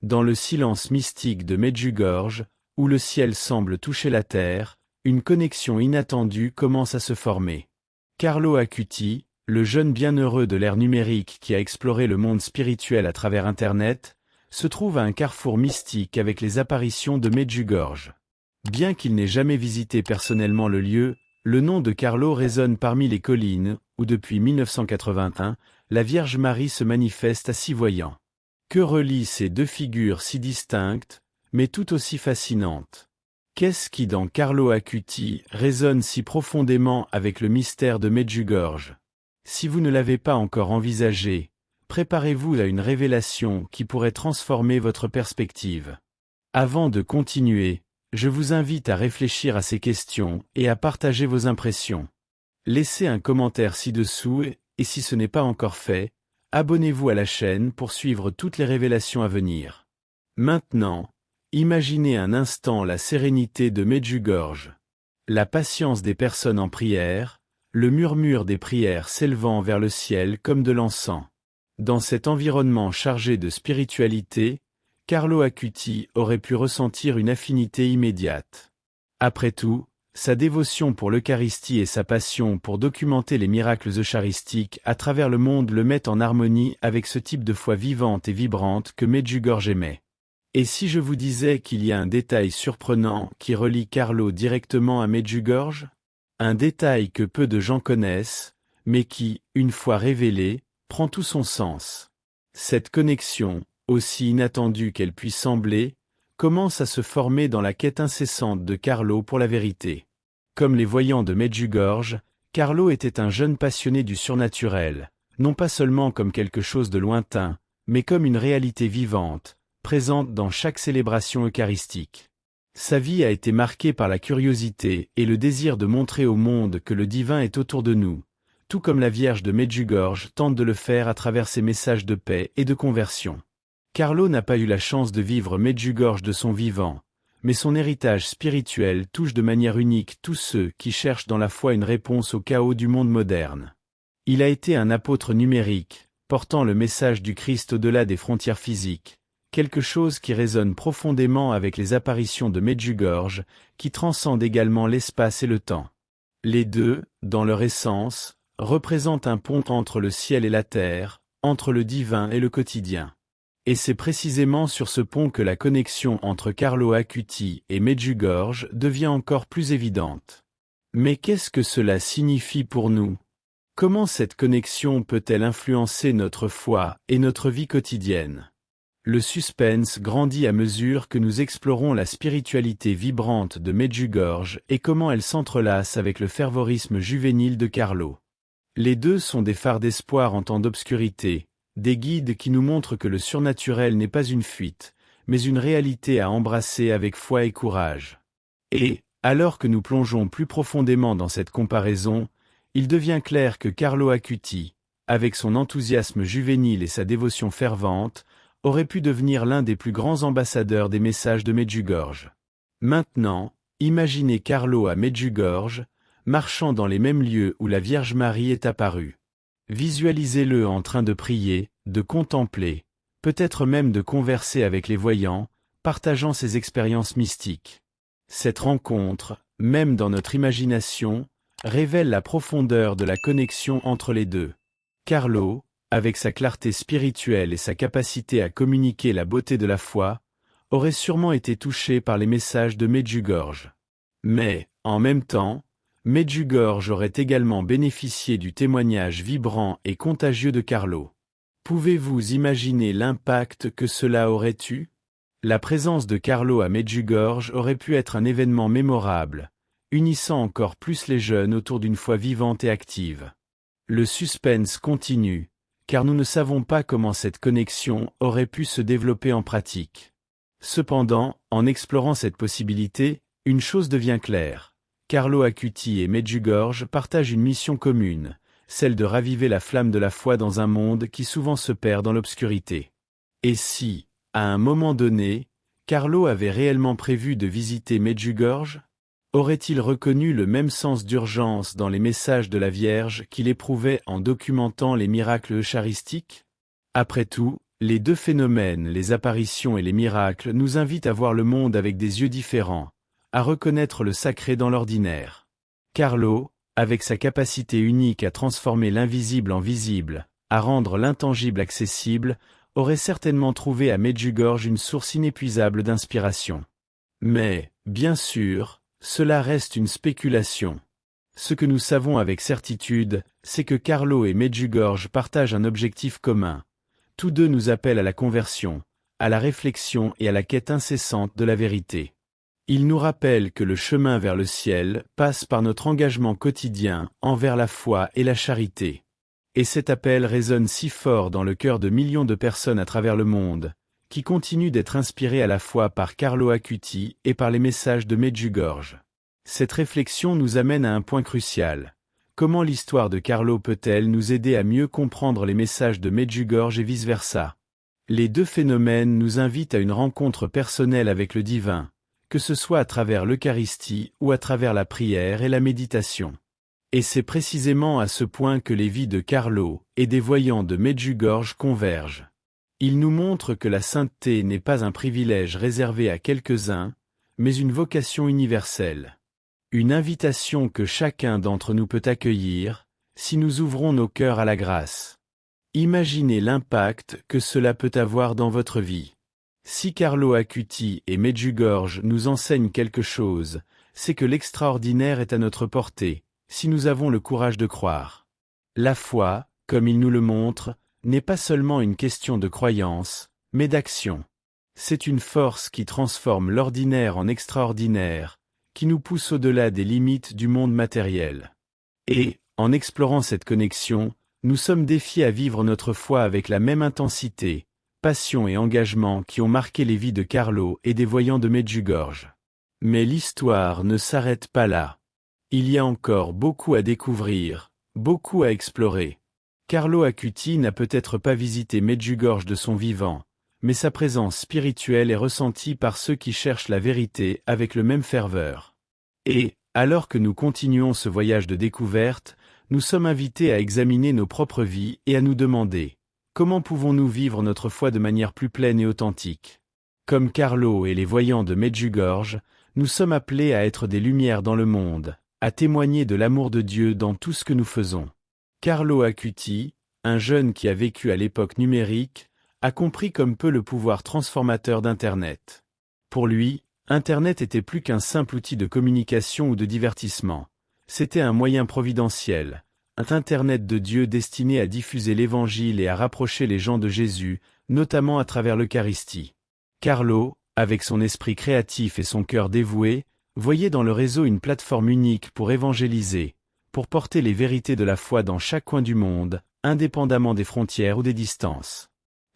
Dans le silence mystique de Medjugorje, où le ciel semble toucher la terre, une connexion inattendue commence à se former. Carlo Acuti, le jeune bienheureux de l'ère numérique qui a exploré le monde spirituel à travers Internet, se trouve à un carrefour mystique avec les apparitions de Medjugorje. Bien qu'il n'ait jamais visité personnellement le lieu, le nom de Carlo résonne parmi les collines, où depuis 1981, la Vierge Marie se manifeste à 6 voyants. Que relient ces deux figures si distinctes, mais tout aussi fascinantes? Qu'est-ce qui dans Carlo Acuti résonne si profondément avec le mystère de Medjugorje? Si vous ne l'avez pas encore envisagé, préparez-vous à une révélation qui pourrait transformer votre perspective. Avant de continuer, je vous invite à réfléchir à ces questions et à partager vos impressions. Laissez un commentaire ci-dessous et si ce n'est pas encore fait, abonnez-vous à la chaîne pour suivre toutes les révélations à venir. Maintenant, imaginez un instant la sérénité de Medjugorje. La patience des personnes en prière, le murmure des prières s'élevant vers le ciel comme de l'encens. Dans cet environnement chargé de spiritualité, Carlo Acuti aurait pu ressentir une affinité immédiate. Après tout, sa dévotion pour l'Eucharistie et sa passion pour documenter les miracles eucharistiques à travers le monde le mettent en harmonie avec ce type de foi vivante et vibrante que Medjugorje aimait. Et si je vous disais qu'il y a un détail surprenant qui relie Carlo directement à Medjugorje? Un détail que peu de gens connaissent, mais qui, une fois révélé, prend tout son sens. Cette connexion, aussi inattendue qu'elle puisse sembler, commence à se former dans la quête incessante de Carlo pour la vérité. Comme les voyants de Medjugorje, Carlo était un jeune passionné du surnaturel, non pas seulement comme quelque chose de lointain, mais comme une réalité vivante, présente dans chaque célébration eucharistique. Sa vie a été marquée par la curiosité et le désir de montrer au monde que le divin est autour de nous, tout comme la Vierge de Medjugorje tente de le faire à travers ses messages de paix et de conversion. Carlo n'a pas eu la chance de vivre Medjugorje de son vivant, mais son héritage spirituel touche de manière unique tous ceux qui cherchent dans la foi une réponse au chaos du monde moderne. Il a été un apôtre numérique, portant le message du Christ au-delà des frontières physiques, quelque chose qui résonne profondément avec les apparitions de Medjugorje, qui transcendent également l'espace et le temps. Les deux, dans leur essence, représentent un pont entre le ciel et la terre, entre le divin et le quotidien. Et c'est précisément sur ce pont que la connexion entre Carlo Acuti et Medjugorje devient encore plus évidente. Mais qu'est-ce que cela signifie pour nous? Comment cette connexion peut-elle influencer notre foi et notre vie quotidienne? Le suspense grandit à mesure que nous explorons la spiritualité vibrante de Medjugorje et comment elle s'entrelace avec le fervorisme juvénile de Carlo. Les deux sont des phares d'espoir en temps d'obscurité, des guides qui nous montrent que le surnaturel n'est pas une fuite, mais une réalité à embrasser avec foi et courage. Et, alors que nous plongeons plus profondément dans cette comparaison, il devient clair que Carlo Acuti, avec son enthousiasme juvénile et sa dévotion fervente, aurait pu devenir l'un des plus grands ambassadeurs des messages de Medjugorje. Maintenant, imaginez Carlo à Medjugorje, marchant dans les mêmes lieux où la Vierge Marie est apparue. Visualisez-le en train de prier, de contempler, peut-être même de converser avec les voyants, partageant ses expériences mystiques. Cette rencontre, même dans notre imagination, révèle la profondeur de la connexion entre les deux. Carlo, avec sa clarté spirituelle et sa capacité à communiquer la beauté de la foi, aurait sûrement été touché par les messages de Medjugorje. Mais, en même temps, Medjugorje aurait également bénéficié du témoignage vibrant et contagieux de Carlo. Pouvez-vous imaginer l'impact que cela aurait eu? La présence de Carlo à Medjugorje aurait pu être un événement mémorable, unissant encore plus les jeunes autour d'une foi vivante et active. Le suspense continue, car nous ne savons pas comment cette connexion aurait pu se développer en pratique. Cependant, en explorant cette possibilité, une chose devient claire. Carlo Acuti et Medjugorje partagent une mission commune, celle de raviver la flamme de la foi dans un monde qui souvent se perd dans l'obscurité. Et si, à un moment donné, Carlo avait réellement prévu de visiter Medjugorje? Aurait-il reconnu le même sens d'urgence dans les messages de la Vierge qu'il éprouvait en documentant les miracles eucharistiques? Après tout, Les deux phénomènes, les apparitions et les miracles, nous invitent à voir le monde avec des yeux différents, à reconnaître le sacré dans l'ordinaire. Carlo, avec sa capacité unique à transformer l'invisible en visible, à rendre l'intangible accessible, aurait certainement trouvé à Medjugorje une source inépuisable d'inspiration. Mais, bien sûr, cela reste une spéculation. Ce que nous savons avec certitude, c'est que Carlo et Medjugorje partagent un objectif commun. Tous deux nous appellent à la conversion, à la réflexion et à la quête incessante de la vérité. Ils nous rappellent que le chemin vers le ciel passe par notre engagement quotidien envers la foi et la charité. Et cet appel résonne si fort dans le cœur de millions de personnes à travers le monde, qui continuent d'être inspirées à la fois par Carlo Acuti et par les messages de Medjugorje. Cette réflexion nous amène à un point crucial. Comment l'histoire de Carlo peut-elle nous aider à mieux comprendre les messages de Medjugorje et vice-versa? Les deux phénomènes nous invitent à une rencontre personnelle avec le divin, que ce soit à travers l'Eucharistie ou à travers la prière et la méditation. Et c'est précisément à ce point que les vies de Carlo et des voyants de Medjugorje convergent. Ils nous montrent que la sainteté n'est pas un privilège réservé à quelques-uns, mais une vocation universelle. Une invitation que chacun d'entre nous peut accueillir, si nous ouvrons nos cœurs à la grâce. Imaginez l'impact que cela peut avoir dans votre vie. Si Carlo Acuti et Medjugorje nous enseignent quelque chose, c'est que l'extraordinaire est à notre portée, si nous avons le courage de croire. La foi, comme ils nous le montrent, n'est pas seulement une question de croyance, mais d'action. C'est une force qui transforme l'ordinaire en extraordinaire, qui nous pousse au-delà des limites du monde matériel. Et, en explorant cette connexion, nous sommes défiés à vivre notre foi avec la même intensité, passion et engagement qui ont marqué les vies de Carlo et des voyants de Medjugorje. Mais l'histoire ne s'arrête pas là. Il y a encore beaucoup à découvrir, beaucoup à explorer. Carlo Acuti n'a peut-être pas visité Medjugorje de son vivant, mais sa présence spirituelle est ressentie par ceux qui cherchent la vérité avec le même ferveur. Et, alors que nous continuons ce voyage de découverte, nous sommes invités à examiner nos propres vies et à nous demander, comment pouvons-nous vivre notre foi de manière plus pleine et authentique? Comme Carlo et les voyants de Medjugorje, nous sommes appelés à être des lumières dans le monde, à témoigner de l'amour de Dieu dans tout ce que nous faisons. Carlo Acuti, un jeune qui a vécu à l'époque numérique, a compris comme peu le pouvoir transformateur d'Internet. Pour lui, Internet était plus qu'un simple outil de communication ou de divertissement. C'était un moyen providentiel, un Internet de Dieu destiné à diffuser l'Évangile et à rapprocher les gens de Jésus, notamment à travers l'Eucharistie. Carlo, avec son esprit créatif et son cœur dévoué, voyait dans le réseau une plateforme unique pour évangéliser, pour porter les vérités de la foi dans chaque coin du monde, indépendamment des frontières ou des distances.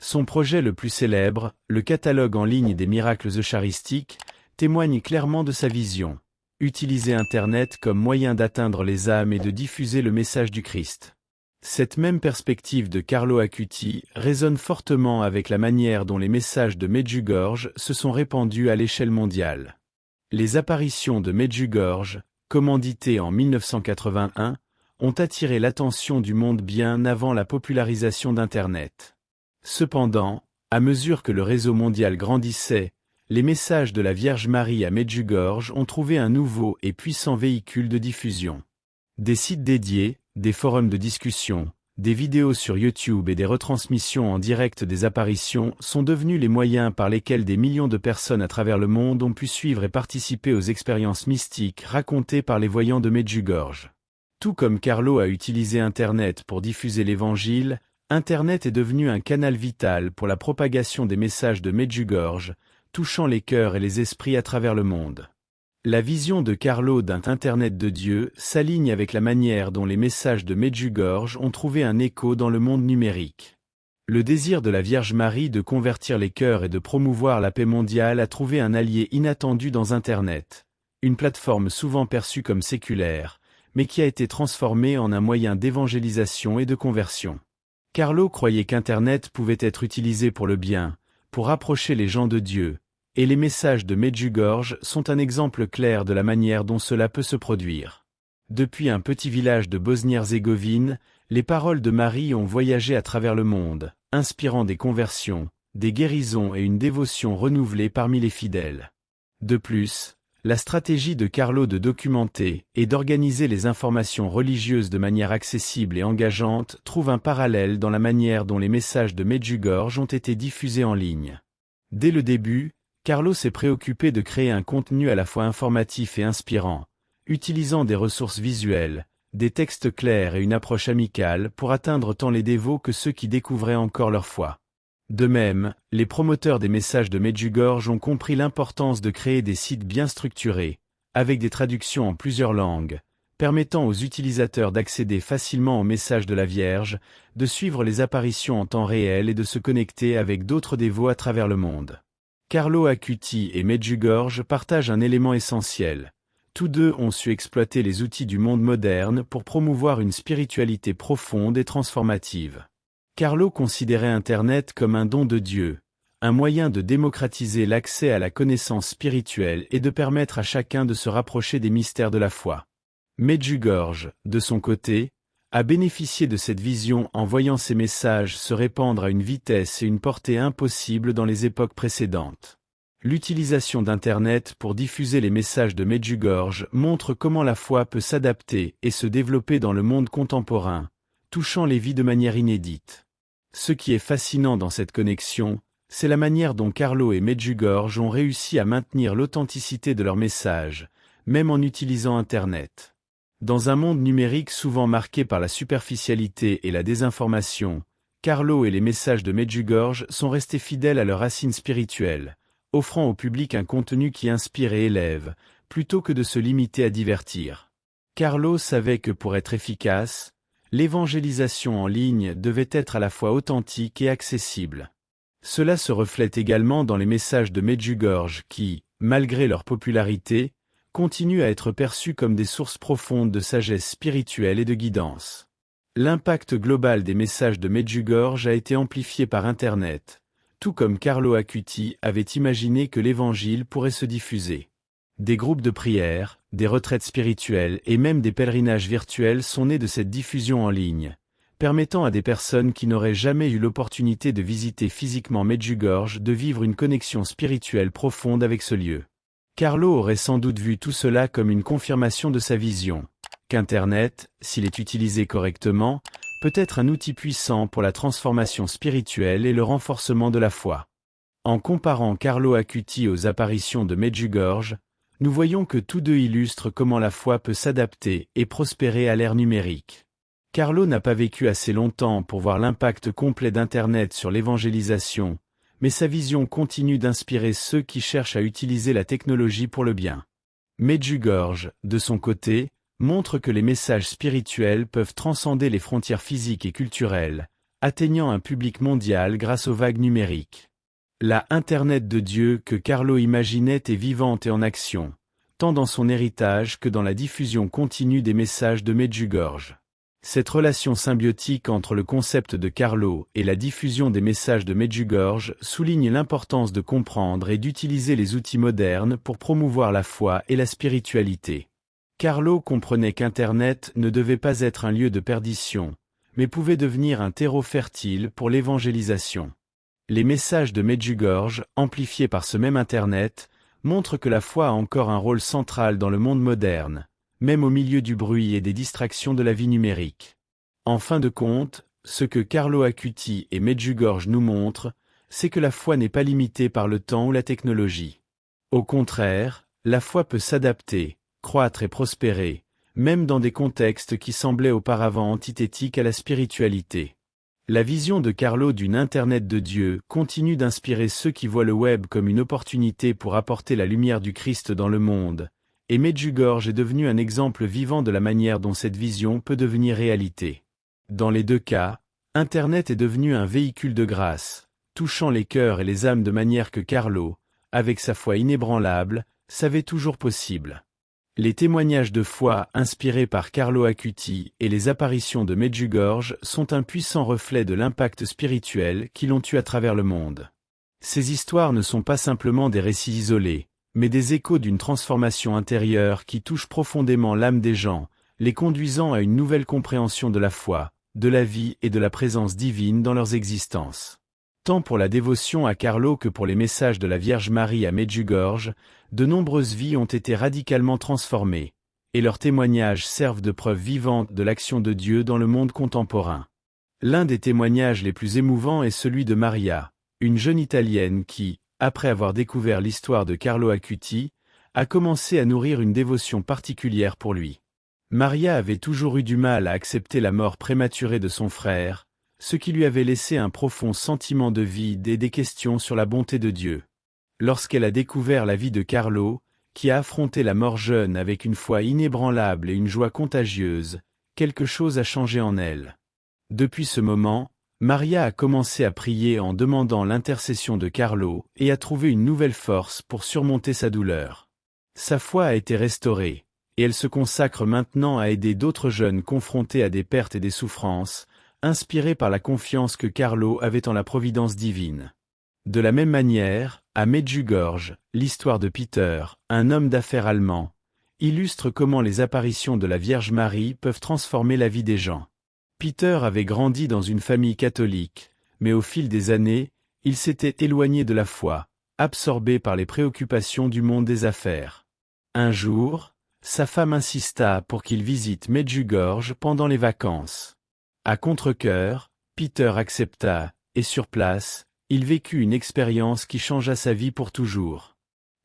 Son projet le plus célèbre, le catalogue en ligne des miracles eucharistiques, témoigne clairement de sa vision. Utiliser Internet comme moyen d'atteindre les âmes et de diffuser le message du Christ. Cette même perspective de Carlo Acuti résonne fortement avec la manière dont les messages de Medjugorje se sont répandus à l'échelle mondiale. Les apparitions de Medjugorje, commanditées en 1981, ont attiré l'attention du monde bien avant la popularisation d'Internet. Cependant, à mesure que le réseau mondial grandissait, les messages de la Vierge Marie à Medjugorje ont trouvé un nouveau et puissant véhicule de diffusion. Des sites dédiés, des forums de discussion, des vidéos sur YouTube et des retransmissions en direct des apparitions sont devenus les moyens par lesquels des millions de personnes à travers le monde ont pu suivre et participer aux expériences mystiques racontées par les voyants de Medjugorje. Tout comme Carlo a utilisé Internet pour diffuser l'Évangile, Internet est devenu un canal vital pour la propagation des messages de Medjugorje, touchant les cœurs et les esprits à travers le monde. La vision de Carlo d'un Internet de Dieu s'aligne avec la manière dont les messages de Medjugorje ont trouvé un écho dans le monde numérique. Le désir de la Vierge Marie de convertir les cœurs et de promouvoir la paix mondiale a trouvé un allié inattendu dans Internet, une plateforme souvent perçue comme séculaire, mais qui a été transformée en un moyen d'évangélisation et de conversion. Carlo croyait qu'Internet pouvait être utilisé pour le bien, pour rapprocher les gens de Dieu, et les messages de Medjugorje sont un exemple clair de la manière dont cela peut se produire. Depuis un petit village de Bosnie-Herzégovine, Les paroles de Marie ont voyagé à travers le monde, inspirant des conversions, des guérisons et une dévotion renouvelée parmi les fidèles. De plus, la stratégie de Carlo de documenter et d'organiser les informations religieuses de manière accessible et engageante trouve un parallèle dans la manière dont les messages de Medjugorje ont été diffusés en ligne. Dès le début, Carlo s'est préoccupé de créer un contenu à la fois informatif et inspirant, utilisant des ressources visuelles, des textes clairs et une approche amicale pour atteindre tant les dévots que ceux qui découvraient encore leur foi. De même, les promoteurs des messages de Medjugorje ont compris l'importance de créer des sites bien structurés, avec des traductions en plusieurs langues, permettant aux utilisateurs d'accéder facilement aux messages de la Vierge, de suivre les apparitions en temps réel et de se connecter avec d'autres dévots à travers le monde. Carlo Acuti et Medjugorje partagent un élément essentiel. Tous deux ont su exploiter les outils du monde moderne pour promouvoir une spiritualité profonde et transformative. Carlo considérait Internet comme un don de Dieu, un moyen de démocratiser l'accès à la connaissance spirituelle et de permettre à chacun de se rapprocher des mystères de la foi. Medjugorje, de son côté, a bénéficié de cette vision en voyant ses messages se répandre à une vitesse et une portée impossibles dans les époques précédentes. L'utilisation d'Internet pour diffuser les messages de Medjugorje montre comment la foi peut s'adapter et se développer dans le monde contemporain, touchant les vies de manière inédite. Ce qui est fascinant dans cette connexion, c'est la manière dont Carlo et Medjugorje ont réussi à maintenir l'authenticité de leurs messages, même en utilisant Internet. Dans un monde numérique souvent marqué par la superficialité et la désinformation, Carlo et les messages de Medjugorje sont restés fidèles à leurs racines spirituelles, offrant au public un contenu qui inspire et élève, plutôt que de se limiter à divertir. Carlo savait que pour être efficace, l'évangélisation en ligne devait être à la fois authentique et accessible. Cela se reflète également dans les messages de Medjugorje qui, malgré leur popularité, continuent à être perçus comme des sources profondes de sagesse spirituelle et de guidance. L'impact global des messages de Medjugorje a été amplifié par Internet, tout comme Carlo Acuti avait imaginé que l'Évangile pourrait se diffuser. Des groupes de prière, des retraites spirituelles et même des pèlerinages virtuels sont nés de cette diffusion en ligne, permettant à des personnes qui n'auraient jamais eu l'opportunité de visiter physiquement Medjugorje de vivre une connexion spirituelle profonde avec ce lieu. Carlo aurait sans doute vu tout cela comme une confirmation de sa vision, qu'Internet, s'il est utilisé correctement, peut être un outil puissant pour la transformation spirituelle et le renforcement de la foi. En comparant Carlo Acuti aux apparitions de Medjugorje, nous voyons que tous deux illustrent comment la foi peut s'adapter et prospérer à l'ère numérique. Carlo n'a pas vécu assez longtemps pour voir l'impact complet d'Internet sur l'évangélisation, mais sa vision continue d'inspirer ceux qui cherchent à utiliser la technologie pour le bien. Medjugorje, de son côté, montre que les messages spirituels peuvent transcender les frontières physiques et culturelles, atteignant un public mondial grâce aux vagues numériques. La Internet de Dieu que Carlo imaginait est vivante et en action, tant dans son héritage que dans la diffusion continue des messages de Medjugorje. Cette relation symbiotique entre le concept de Carlo et la diffusion des messages de Medjugorje souligne l'importance de comprendre et d'utiliser les outils modernes pour promouvoir la foi et la spiritualité. Carlo comprenait qu'Internet ne devait pas être un lieu de perdition, mais pouvait devenir un terreau fertile pour l'évangélisation. Les messages de Medjugorje, amplifiés par ce même Internet, montrent que la foi a encore un rôle central dans le monde moderne, même au milieu du bruit et des distractions de la vie numérique. En fin de compte, ce que Carlo Acuti et Medjugorje nous montrent, c'est que la foi n'est pas limitée par le temps ou la technologie. Au contraire, la foi peut s'adapter, croître et prospérer, même dans des contextes qui semblaient auparavant antithétiques à la spiritualité. La vision de Carlo d'une Internet de Dieu continue d'inspirer ceux qui voient le web comme une opportunité pour apporter la lumière du Christ dans le monde, et Medjugorje est devenu un exemple vivant de la manière dont cette vision peut devenir réalité. Dans les deux cas, Internet est devenu un véhicule de grâce, touchant les cœurs et les âmes de manière que Carlo, avec sa foi inébranlable, savait toujours possible. Les témoignages de foi inspirés par Carlo Acuti et les apparitions de Medjugorje sont un puissant reflet de l'impact spirituel qu'ils ont eu à travers le monde. Ces histoires ne sont pas simplement des récits isolés, mais des échos d'une transformation intérieure qui touche profondément l'âme des gens, les conduisant à une nouvelle compréhension de la foi, de la vie et de la présence divine dans leurs existences. Tant pour la dévotion à Carlo que pour les messages de la Vierge Marie à Medjugorje, de nombreuses vies ont été radicalement transformées, et leurs témoignages servent de preuve vivante de l'action de Dieu dans le monde contemporain. L'un des témoignages les plus émouvants est celui de Maria, une jeune Italienne qui, après avoir découvert l'histoire de Carlo Acuti, a commencé à nourrir une dévotion particulière pour lui. Maria avait toujours eu du mal à accepter la mort prématurée de son frère, ce qui lui avait laissé un profond sentiment de vide et des questions sur la bonté de Dieu. Lorsqu'elle a découvert la vie de Carlo, qui a affronté la mort jeune avec une foi inébranlable et une joie contagieuse, quelque chose a changé en elle. Depuis ce moment, Maria a commencé à prier en demandant l'intercession de Carlo et a trouvé une nouvelle force pour surmonter sa douleur. Sa foi a été restaurée, et elle se consacre maintenant à aider d'autres jeunes confrontés à des pertes et des souffrances, inspirés par la confiance que Carlo avait en la providence divine. De la même manière, à Medjugorje, l'histoire de Peter, un homme d'affaires allemand, illustre comment les apparitions de la Vierge Marie peuvent transformer la vie des gens. Peter avait grandi dans une famille catholique, mais au fil des années, il s'était éloigné de la foi, absorbé par les préoccupations du monde des affaires. Un jour, sa femme insista pour qu'il visite Medjugorje pendant les vacances. À contre-cœur, Peter accepta, et sur place, il vécut une expérience qui changea sa vie pour toujours.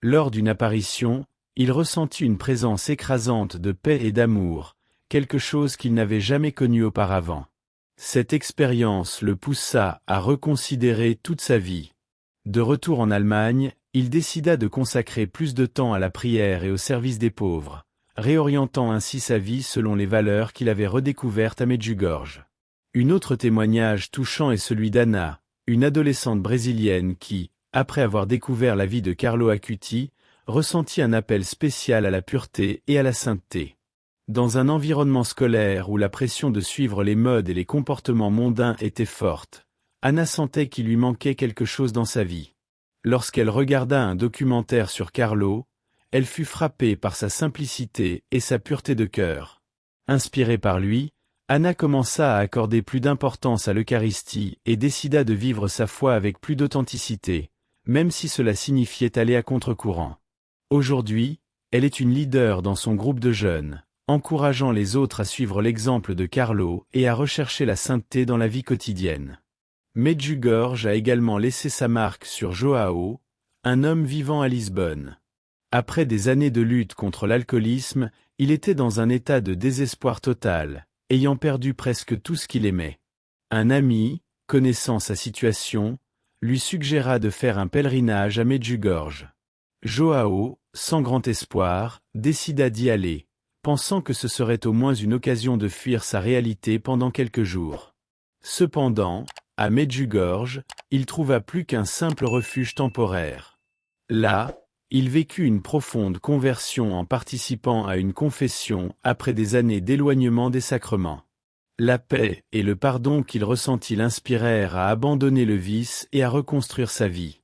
Lors d'une apparition, il ressentit une présence écrasante de paix et d'amour, quelque chose qu'il n'avait jamais connu auparavant. Cette expérience le poussa à reconsidérer toute sa vie. De retour en Allemagne, il décida de consacrer plus de temps à la prière et au service des pauvres, réorientant ainsi sa vie selon les valeurs qu'il avait redécouvertes à Medjugorje. Un autre témoignage touchant est celui d'Anna, une adolescente brésilienne qui, après avoir découvert la vie de Carlo Acuti, ressentit un appel spécial à la pureté et à la sainteté. Dans un environnement scolaire où la pression de suivre les modes et les comportements mondains était forte, Anna sentait qu'il lui manquait quelque chose dans sa vie. Lorsqu'elle regarda un documentaire sur Carlo, elle fut frappée par sa simplicité et sa pureté de cœur. Inspirée par lui, Anna commença à accorder plus d'importance à l'Eucharistie et décida de vivre sa foi avec plus d'authenticité, même si cela signifiait aller à contre-courant. Aujourd'hui, elle est une leader dans son groupe de jeunes, encourageant les autres à suivre l'exemple de Carlo et à rechercher la sainteté dans la vie quotidienne. Medjugorje a également laissé sa marque sur João, un homme vivant à Lisbonne. Après des années de lutte contre l'alcoolisme, il était dans un état de désespoir total, ayant perdu presque tout ce qu'il aimait. Un ami, connaissant sa situation, lui suggéra de faire un pèlerinage à Medjugorje. João, sans grand espoir, décida d'y aller, pensant que ce serait au moins une occasion de fuir sa réalité pendant quelques jours. Cependant, à Medjugorje, il trouva plus qu'un simple refuge temporaire. Là, il vécut une profonde conversion en participant à une confession après des années d'éloignement des sacrements. La paix et le pardon qu'il ressentit l'inspirèrent à abandonner le vice et à reconstruire sa vie.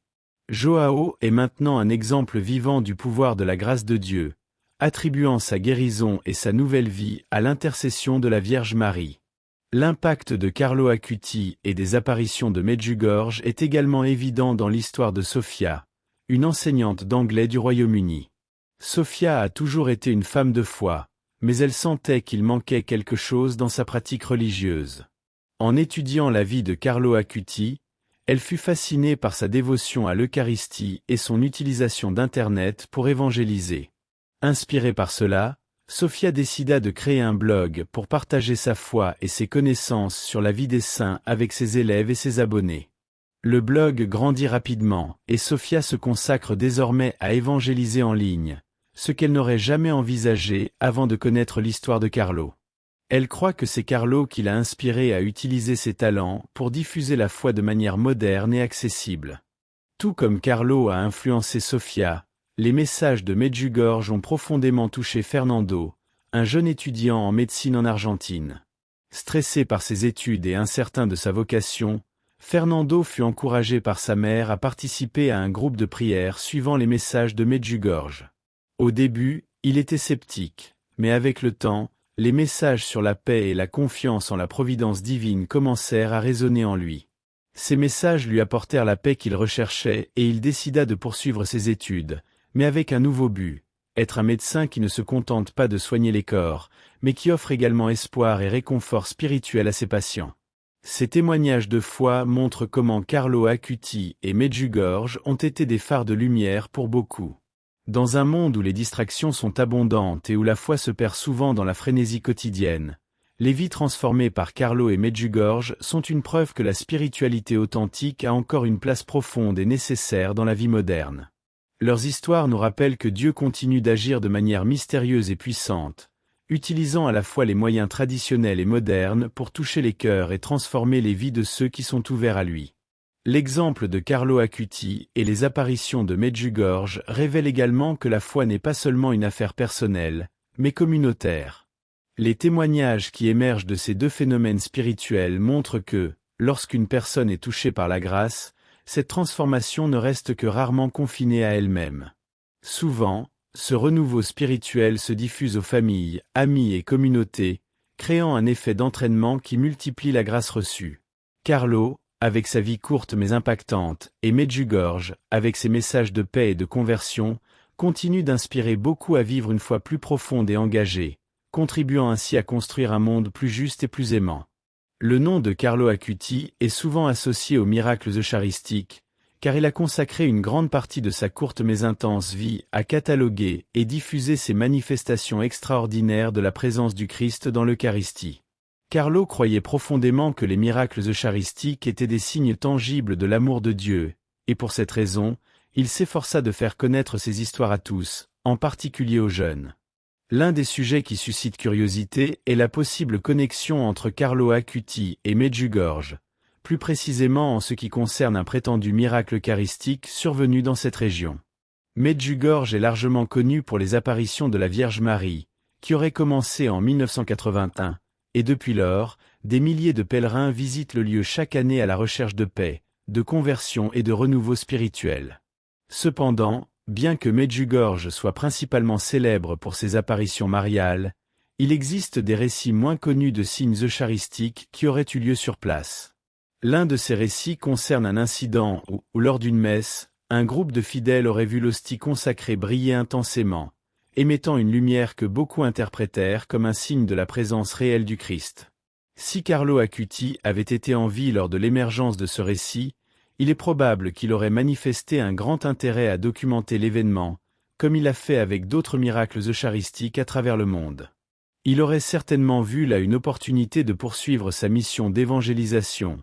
João est maintenant un exemple vivant du pouvoir de la grâce de Dieu, attribuant sa guérison et sa nouvelle vie à l'intercession de la Vierge Marie. L'impact de Carlo Acuti et des apparitions de Medjugorje est également évident dans l'histoire de Sofia, une enseignante d'anglais du Royaume-Uni. Sofia a toujours été une femme de foi, mais elle sentait qu'il manquait quelque chose dans sa pratique religieuse. En étudiant la vie de Carlo Acuti, elle fut fascinée par sa dévotion à l'Eucharistie et son utilisation d'Internet pour évangéliser. Inspirée par cela, Sofia décida de créer un blog pour partager sa foi et ses connaissances sur la vie des saints avec ses élèves et ses abonnés. Le blog grandit rapidement, et Sofia se consacre désormais à évangéliser en ligne, ce qu'elle n'aurait jamais envisagé avant de connaître l'histoire de Carlo. Elle croit que c'est Carlo qui l'a inspirée à utiliser ses talents pour diffuser la foi de manière moderne et accessible. Tout comme Carlo a influencé Sofia, les messages de Medjugorje ont profondément touché Fernando, un jeune étudiant en médecine en Argentine. Stressé par ses études et incertain de sa vocation, Fernando fut encouragé par sa mère à participer à un groupe de prière suivant les messages de Medjugorje. Au début, il était sceptique, mais avec le temps, Les messages sur la paix et la confiance en la providence divine commencèrent à résonner en lui. Ces messages lui apportèrent la paix qu'il recherchait et il décida de poursuivre ses études, mais avec un nouveau but, être un médecin qui ne se contente pas de soigner les corps, mais qui offre également espoir et réconfort spirituel à ses patients. Ces témoignages de foi montrent comment Carlo Acuti et Medjugorje ont été des phares de lumière pour beaucoup. Dans un monde où les distractions sont abondantes et où la foi se perd souvent dans la frénésie quotidienne, les vies transformées par Carlo et Medjugorje sont une preuve que la spiritualité authentique a encore une place profonde et nécessaire dans la vie moderne. Leurs histoires nous rappellent que Dieu continue d'agir de manière mystérieuse et puissante, utilisant à la fois les moyens traditionnels et modernes pour toucher les cœurs et transformer les vies de ceux qui sont ouverts à lui. L'exemple de Carlo Acuti et les apparitions de Medjugorje révèlent également que la foi n'est pas seulement une affaire personnelle, mais communautaire. Les témoignages qui émergent de ces deux phénomènes spirituels montrent que, lorsqu'une personne est touchée par la grâce, cette transformation ne reste que rarement confinée à elle-même. Souvent, ce renouveau spirituel se diffuse aux familles, amis et communautés, créant un effet d'entraînement qui multiplie la grâce reçue. Carlo, avec sa vie courte mais impactante, et Medjugorje, avec ses messages de paix et de conversion, continuent d'inspirer beaucoup à vivre une foi plus profonde et engagée, contribuant ainsi à construire un monde plus juste et plus aimant. Le nom de Carlo Acuti est souvent associé aux miracles eucharistiques, car il a consacré une grande partie de sa courte mais intense vie à cataloguer et diffuser ces manifestations extraordinaires de la présence du Christ dans l'Eucharistie. Carlo croyait profondément que les miracles eucharistiques étaient des signes tangibles de l'amour de Dieu, et pour cette raison, il s'efforça de faire connaître ces histoires à tous, en particulier aux jeunes. L'un des sujets qui suscite curiosité est la possible connexion entre Carlo Acuti et Medjugorje, plus précisément en ce qui concerne un prétendu miracle eucharistique survenu dans cette région. Medjugorje est largement connu pour les apparitions de la Vierge Marie, qui auraient commencé en 1981, et depuis lors, des milliers de pèlerins visitent le lieu chaque année à la recherche de paix, de conversion et de renouveau spirituel. Cependant, bien que Medjugorje soit principalement célèbre pour ses apparitions mariales, il existe des récits moins connus de signes eucharistiques qui auraient eu lieu sur place. L'un de ces récits concerne un incident où, lors d'une messe, un groupe de fidèles aurait vu l'hostie consacrée briller intensément, émettant une lumière que beaucoup interprétèrent comme un signe de la présence réelle du Christ. Si Carlo Acuti avait été en vie lors de l'émergence de ce récit, il est probable qu'il aurait manifesté un grand intérêt à documenter l'événement, comme il a fait avec d'autres miracles eucharistiques à travers le monde. Il aurait certainement vu là une opportunité de poursuivre sa mission d'évangélisation,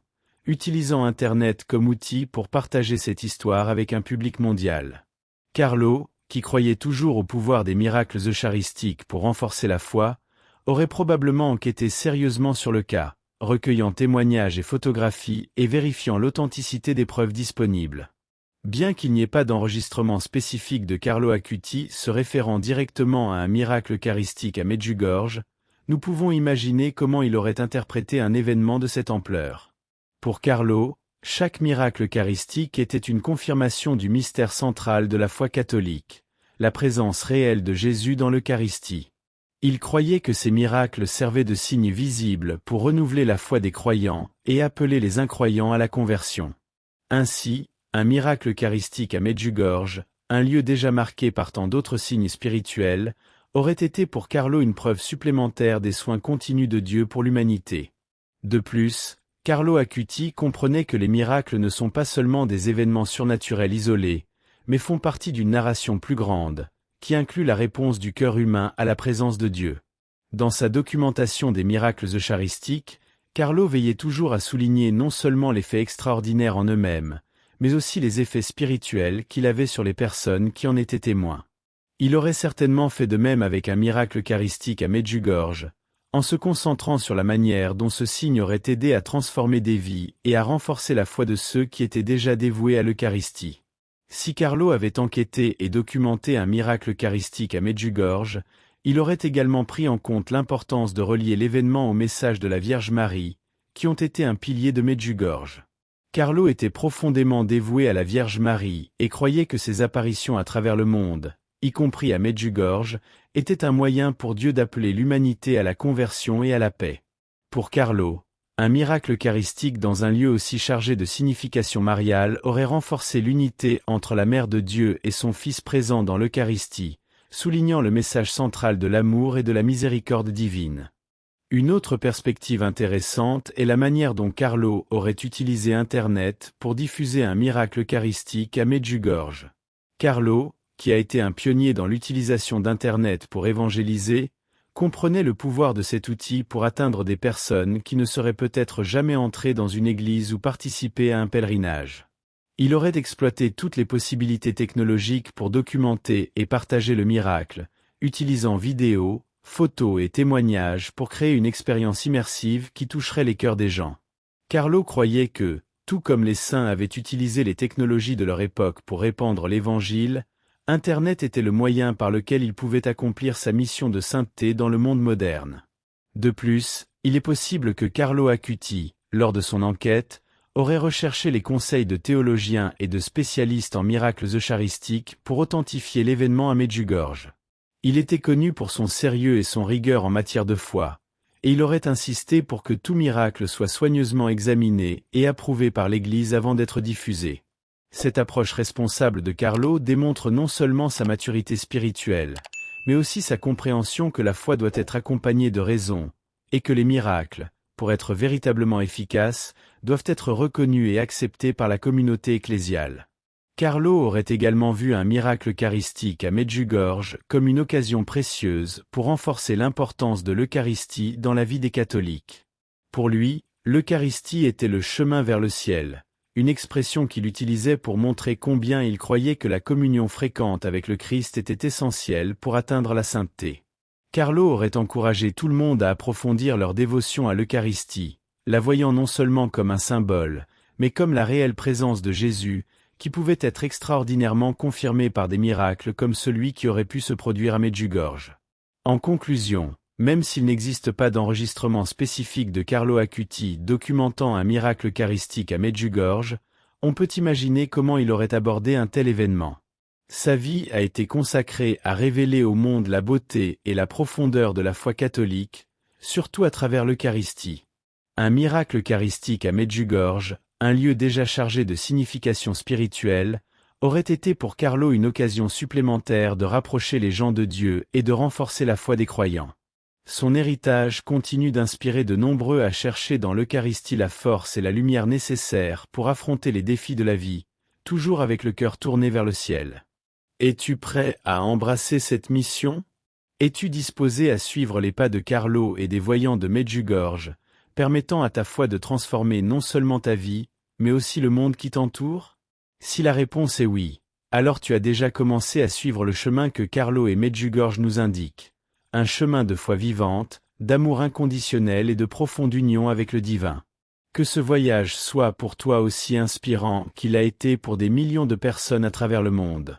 utilisant Internet comme outil pour partager cette histoire avec un public mondial. Carlo, qui croyait toujours au pouvoir des miracles eucharistiques pour renforcer la foi, aurait probablement enquêté sérieusement sur le cas, recueillant témoignages et photographies et vérifiant l'authenticité des preuves disponibles. Bien qu'il n'y ait pas d'enregistrement spécifique de Carlo Acuti se référant directement à un miracle eucharistique à Medjugorje, nous pouvons imaginer comment il aurait interprété un événement de cette ampleur. Pour Carlo, chaque miracle eucharistique était une confirmation du mystère central de la foi catholique, la présence réelle de Jésus dans l'Eucharistie. Il croyait que ces miracles servaient de signes visibles pour renouveler la foi des croyants et appeler les incroyants à la conversion. Ainsi, un miracle eucharistique à Medjugorje, un lieu déjà marqué par tant d'autres signes spirituels, aurait été pour Carlo une preuve supplémentaire des soins continus de Dieu pour l'humanité. De plus, Carlo Acuti comprenait que les miracles ne sont pas seulement des événements surnaturels isolés, mais font partie d'une narration plus grande, qui inclut la réponse du cœur humain à la présence de Dieu. Dans sa documentation des miracles eucharistiques, Carlo veillait toujours à souligner non seulement les faits extraordinaires en eux-mêmes, mais aussi les effets spirituels qu'il avait sur les personnes qui en étaient témoins. Il aurait certainement fait de même avec un miracle eucharistique à Medjugorje, en se concentrant sur la manière dont ce signe aurait aidé à transformer des vies et à renforcer la foi de ceux qui étaient déjà dévoués à l'Eucharistie. Si Carlo avait enquêté et documenté un miracle eucharistique à Medjugorje, il aurait également pris en compte l'importance de relier l'événement au message de la Vierge Marie, qui ont été un pilier de Medjugorje. Carlo était profondément dévoué à la Vierge Marie et croyait que ses apparitions à travers le monde, y compris à Medjugorje, était un moyen pour Dieu d'appeler l'humanité à la conversion et à la paix. Pour Carlo, un miracle eucharistique dans un lieu aussi chargé de signification mariale aurait renforcé l'unité entre la Mère de Dieu et son Fils présent dans l'Eucharistie, soulignant le message central de l'amour et de la miséricorde divine. Une autre perspective intéressante est la manière dont Carlo aurait utilisé Internet pour diffuser un miracle eucharistique à Medjugorje. Carlo, qui a été un pionnier dans l'utilisation d'Internet pour évangéliser, comprenait le pouvoir de cet outil pour atteindre des personnes qui ne seraient peut-être jamais entrées dans une église ou participé à un pèlerinage. Il aurait exploité toutes les possibilités technologiques pour documenter et partager le miracle, utilisant vidéos, photos et témoignages pour créer une expérience immersive qui toucherait les cœurs des gens. Carlo croyait que, tout comme les saints avaient utilisé les technologies de leur époque pour répandre l'Évangile, Internet était le moyen par lequel il pouvait accomplir sa mission de sainteté dans le monde moderne. De plus, il est possible que Carlo Acuti, lors de son enquête, aurait recherché les conseils de théologiens et de spécialistes en miracles eucharistiques pour authentifier l'événement à Medjugorje. Il était connu pour son sérieux et son rigueur en matière de foi, et il aurait insisté pour que tout miracle soit soigneusement examiné et approuvé par l'Église avant d'être diffusé. Cette approche responsable de Carlo démontre non seulement sa maturité spirituelle, mais aussi sa compréhension que la foi doit être accompagnée de raison, et que les miracles, pour être véritablement efficaces, doivent être reconnus et acceptés par la communauté ecclésiale. Carlo aurait également vu un miracle eucharistique à Medjugorje comme une occasion précieuse pour renforcer l'importance de l'Eucharistie dans la vie des catholiques. Pour lui, l'Eucharistie était le chemin vers le ciel, une expression qu'il utilisait pour montrer combien il croyait que la communion fréquente avec le Christ était essentielle pour atteindre la sainteté. Carlo aurait encouragé tout le monde à approfondir leur dévotion à l'Eucharistie, la voyant non seulement comme un symbole, mais comme la réelle présence de Jésus, qui pouvait être extraordinairement confirmée par des miracles comme celui qui aurait pu se produire à Medjugorje. En conclusion, même s'il n'existe pas d'enregistrement spécifique de Carlo Acuti documentant un miracle eucharistique à Medjugorje, on peut imaginer comment il aurait abordé un tel événement. Sa vie a été consacrée à révéler au monde la beauté et la profondeur de la foi catholique, surtout à travers l'Eucharistie. Un miracle eucharistique à Medjugorje, un lieu déjà chargé de signification spirituelle, aurait été pour Carlo une occasion supplémentaire de rapprocher les gens de Dieu et de renforcer la foi des croyants. Son héritage continue d'inspirer de nombreux à chercher dans l'Eucharistie la force et la lumière nécessaires pour affronter les défis de la vie, toujours avec le cœur tourné vers le ciel. Es-tu prêt à embrasser cette mission? Es-tu disposé à suivre les pas de Carlo et des voyants de Medjugorje, permettant à ta foi de transformer non seulement ta vie, mais aussi le monde qui t'entoure? Si la réponse est oui, alors tu as déjà commencé à suivre le chemin que Carlo et Medjugorje nous indiquent. Un chemin de foi vivante, d'amour inconditionnel et de profonde union avec le divin. Que ce voyage soit pour toi aussi inspirant qu'il a été pour des millions de personnes à travers le monde.